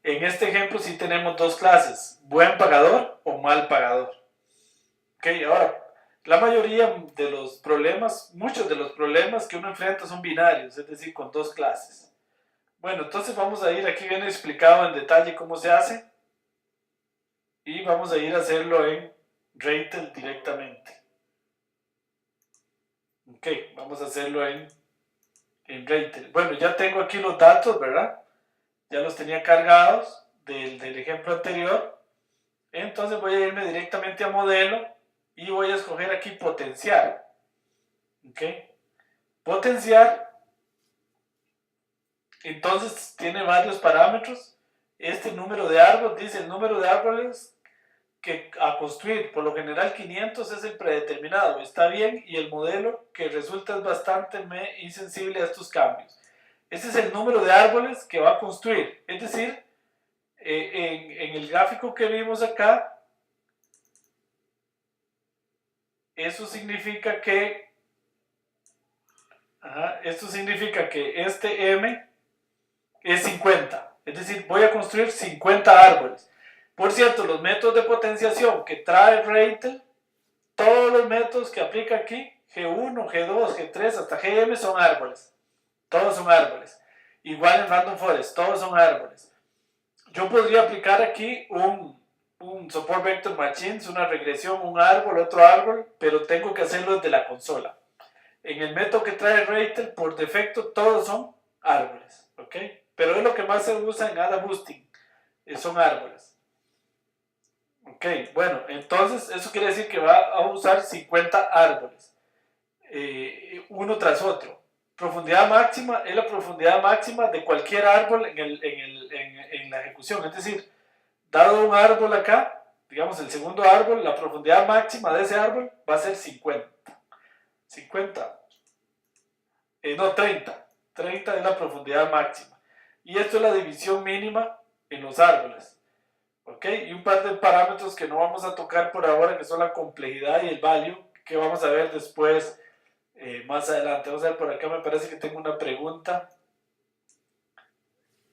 En este ejemplo sí tenemos dos clases, buen pagador o mal pagador. Ok, ahora, la mayoría de los problemas, muchos de los problemas que uno enfrenta son binarios, es decir, con dos clases. Bueno, entonces vamos a ir, aquí viene explicado en detalle cómo se hace y vamos a ir a hacerlo en Ratel directamente. Ok, vamos a hacerlo en Ratel. Bueno, ya tengo aquí los datos, ¿verdad? Ya los tenía cargados del ejemplo anterior. Entonces voy a irme directamente a modelo y voy a escoger aquí potenciar. ¿Ok? Potenciar. Entonces tiene varios parámetros. Este número de árboles, dice el número de árboles que a construir, por lo general 500 es el predeterminado, está bien, y el modelo que resulta es bastante insensible a estos cambios. Ese es el número de árboles que va a construir, es decir, en el gráfico que vimos acá, eso significa que esto significa que este M es 50, es decir, voy a construir 50 árboles. Por cierto, los métodos de potenciación que trae Ratel todos los métodos que aplica aquí, G1, G2, G3, hasta Gm son árboles. Todos son árboles. Igual en Random Forest, todos son árboles. Yo podría aplicar aquí un support vector machines, una regresión, un árbol, otro árbol, pero tengo que hacerlo desde la consola. En el método que trae Ratel, por defecto, todos son árboles, ¿ok? Pero es lo que más se usa en ADA Boosting, son árboles. Ok, bueno, entonces eso quiere decir que va a usar 50 árboles, uno tras otro. Profundidad máxima es la profundidad máxima de cualquier árbol en la ejecución, es decir, dado un árbol acá, digamos el segundo árbol, la profundidad máxima de ese árbol va a ser 50. 30. 30 es la profundidad máxima. Y esto es la división mínima en los árboles. ¿Ok? Y un par de parámetros que no vamos a tocar por ahora, que son la complejidad y el value, que vamos a ver después, más adelante. Vamos a ver por acá, me parece que tengo una pregunta.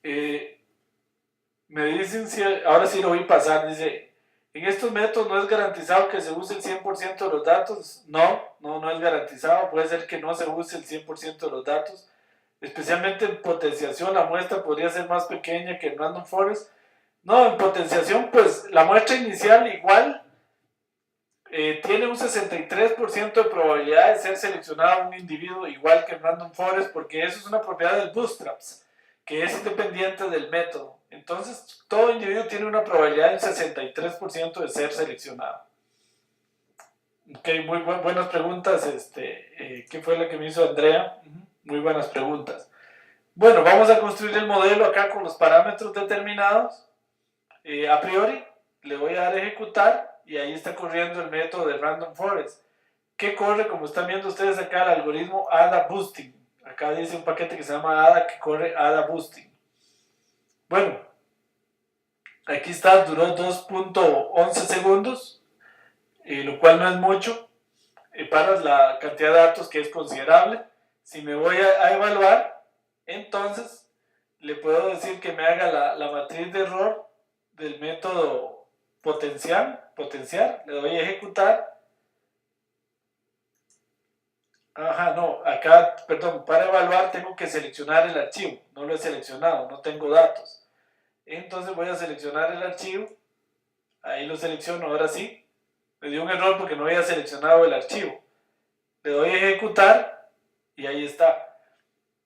Me dicen, si, ahora sí lo voy a pasar, dice, en estos métodos no es garantizado que se use el 100% de los datos. No es garantizado, puede ser que no se use el 100% de los datos. Especialmente en potenciación, la muestra podría ser más pequeña que en Random Forest. No, en potenciación, pues la muestra inicial igual tiene un 63% de probabilidad de ser seleccionado un individuo igual que en Random Forest, porque eso es una propiedad del Bootstraps, que es independiente del método. Entonces, todo individuo tiene una probabilidad del 63% de ser seleccionado. Ok, muy buenas preguntas. ¿Qué fue lo que me hizo Andrea? Muy buenas preguntas. Bueno, vamos a construir el modelo acá con los parámetros determinados. A priori, le voy a dar a ejecutar y ahí está corriendo el método de Random Forest. ¿Qué corre? Como están viendo ustedes acá, el algoritmo ADA Boosting. Acá dice un paquete que se llama ADA que corre ADA Boosting. Bueno, aquí está, duró 2.11 segundos, lo cual no es mucho para la cantidad de datos que es considerable. Si me voy a evaluar, entonces le puedo decir que me haga la matriz de error del método potenciar, le doy a ejecutar. Acá, perdón, para evaluar tengo que seleccionar el archivo, no lo he seleccionado, no tengo datos. Entonces voy a seleccionar el archivo, ahí lo selecciono, ahora sí. Me dio un error porque no había seleccionado el archivo. Le doy a ejecutar y ahí está.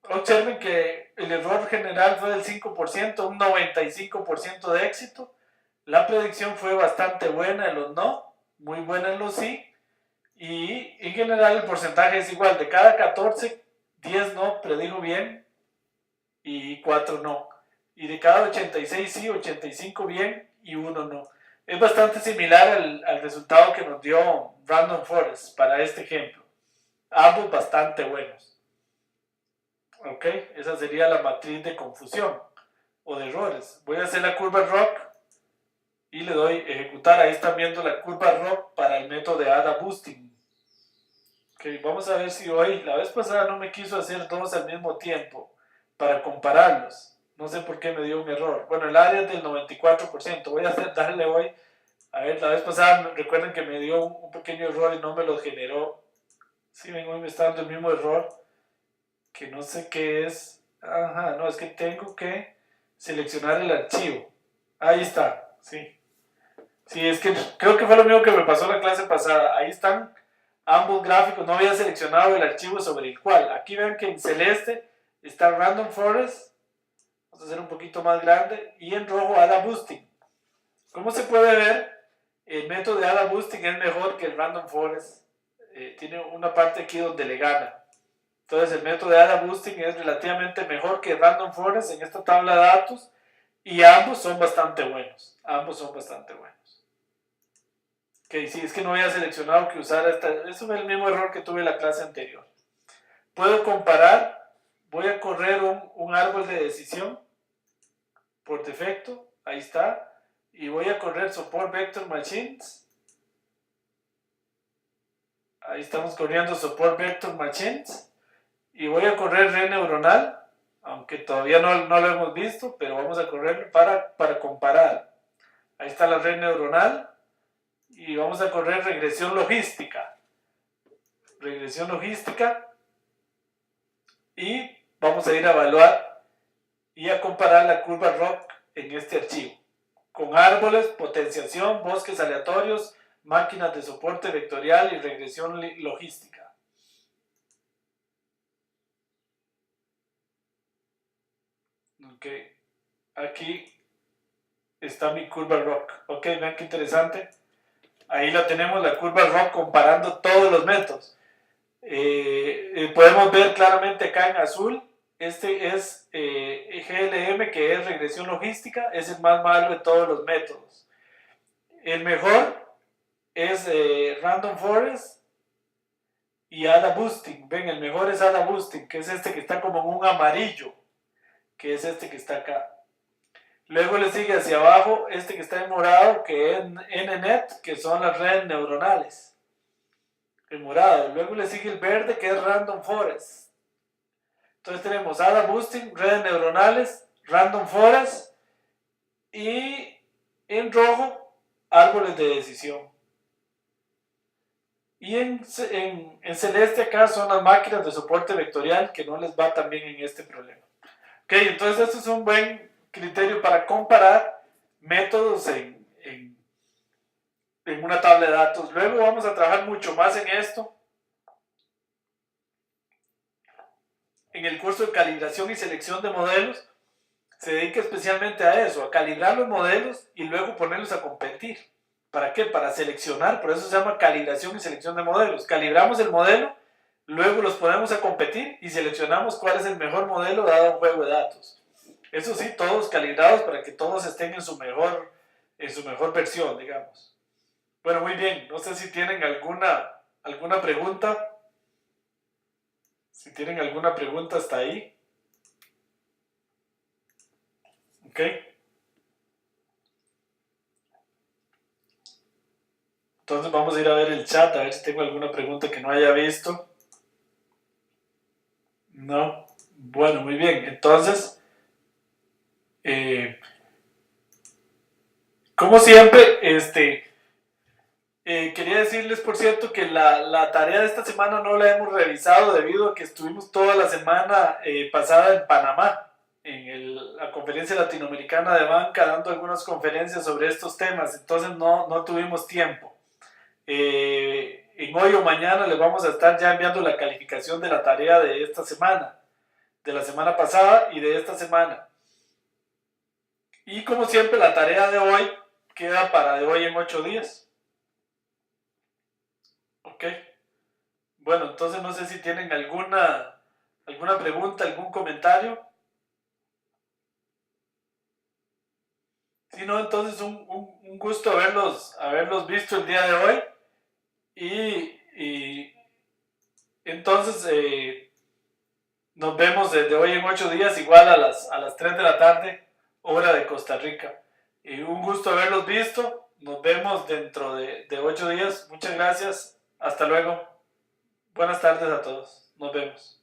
Observen que el error general fue del 5%, un 95% de éxito. La predicción fue bastante buena en los no, muy buena en los sí. Y en general el porcentaje es igual. De cada 14, 10 no predijo bien y 4 no. Y de cada 86 sí, 85 bien y 1 no. Es bastante similar al resultado que nos dio Random Forest para este ejemplo. Ambos bastante buenos. Ok, esa sería la matriz de confusión o de errores. Voy a hacer la curva ROC y le doy ejecutar. Ahí están viendo la curva ROC para el método de ADA Boosting. Ok, vamos a ver si hoy, la vez pasada no me quiso hacer dos al mismo tiempo para compararlos. No sé por qué me dio un error. Bueno, el área es del 94%. Voy a darle hoy. A ver, la vez pasada recuerden que me dio un pequeño error y no me lo generó. Sí, hoy me está dando el mismo error. Que no sé qué es. No, es que tengo que seleccionar el archivo. Ahí está, sí. Sí, es que creo que fue lo mismo que me pasó la clase pasada. Ahí están ambos gráficos. No había seleccionado el archivo sobre el cual. Aquí ven que en celeste está Random Forest. Vamos a hacer un poquito más grande. Y en rojo ADA Boosting. Como se puede ver, el método de ADA Boosting es mejor que el Random Forest. Tiene una parte aquí donde le gana. Entonces el método de ADA Boosting es relativamente mejor que Random Forest en esta tabla de datos. Y ambos son bastante buenos. Ambos son bastante buenos. Ok, sí, es que no había seleccionado que usara esta. Eso fue el mismo error que tuve en la clase anterior. Puedo comparar. Voy a correr un árbol de decisión por defecto. Ahí está. Y voy a correr Support Vector Machines. Ahí estamos corriendo Support Vector Machines. Y voy a correr red neuronal. Aunque todavía no lo hemos visto, pero vamos a correrlo para comparar. Ahí está la red neuronal. y vamos a correr regresión logística. Regresión logística. Y vamos a ir a evaluar y a comparar la curva ROC en este archivo. Con árboles, potenciación, bosques aleatorios, máquinas de soporte vectorial y regresión logística. Ok, aquí está mi curva ROC. Ok, vean qué interesante. Ahí la tenemos, la curva ROC comparando todos los métodos. Podemos ver claramente acá en azul, este es GLM, que es regresión logística, es el más malo de todos los métodos. El mejor es Random Forest y ADA Boosting. Ven, el mejor es ADA Boosting, que es este que está como en un amarillo, que es este que está acá. Luego le sigue hacia abajo este que está en morado, que es NNet, que son las redes neuronales. El morado. Luego le sigue el verde, que es Random Forest. Entonces tenemos ADA Boosting, redes neuronales, Random Forest y en rojo, árboles de decisión. Y en celeste acá son las máquinas de soporte vectorial, que no les va tan bien en este problema. Ok, entonces esto es un buen criterio para comparar métodos en una tabla de datos. Luego vamos a trabajar mucho más en esto en el curso de calibración y selección de modelos. Se dedica especialmente a eso, a calibrar los modelos y luego ponerlos a competir. ¿Para qué? Para seleccionar, por eso se llama calibración y selección de modelos. Calibramos el modelo, luego los ponemos a competir y seleccionamos cuál es el mejor modelo dado a un juego de datos. Eso sí, todos calibrados para que todos estén en su mejor versión, digamos. Bueno, muy bien. No sé si tienen alguna pregunta. Si tienen alguna pregunta hasta ahí. Ok. Entonces vamos a ir a ver el chat, a ver si tengo alguna pregunta que no haya visto. No. Bueno, muy bien. Entonces, como siempre, quería decirles, por cierto, que la tarea de esta semana no la hemos revisado debido a que estuvimos toda la semana pasada en Panamá, en la conferencia latinoamericana de banca, dando algunas conferencias sobre estos temas. Entonces no tuvimos tiempo. En hoy o mañana les vamos a estar ya enviando la calificación de la tarea de esta semana, de la semana pasada y de esta semana. Y como siempre, la tarea de hoy queda para de hoy en 8 días. Ok. Bueno, entonces no sé si tienen alguna pregunta, algún comentario. Si no, entonces un gusto haberlos visto el día de hoy. Y entonces nos vemos desde hoy en 8 días, igual a las 3 de la tarde, hora de Costa Rica. Y un gusto haberlos visto. Nos vemos dentro de 8 días. Muchas gracias. Hasta luego. Buenas tardes a todos. Nos vemos.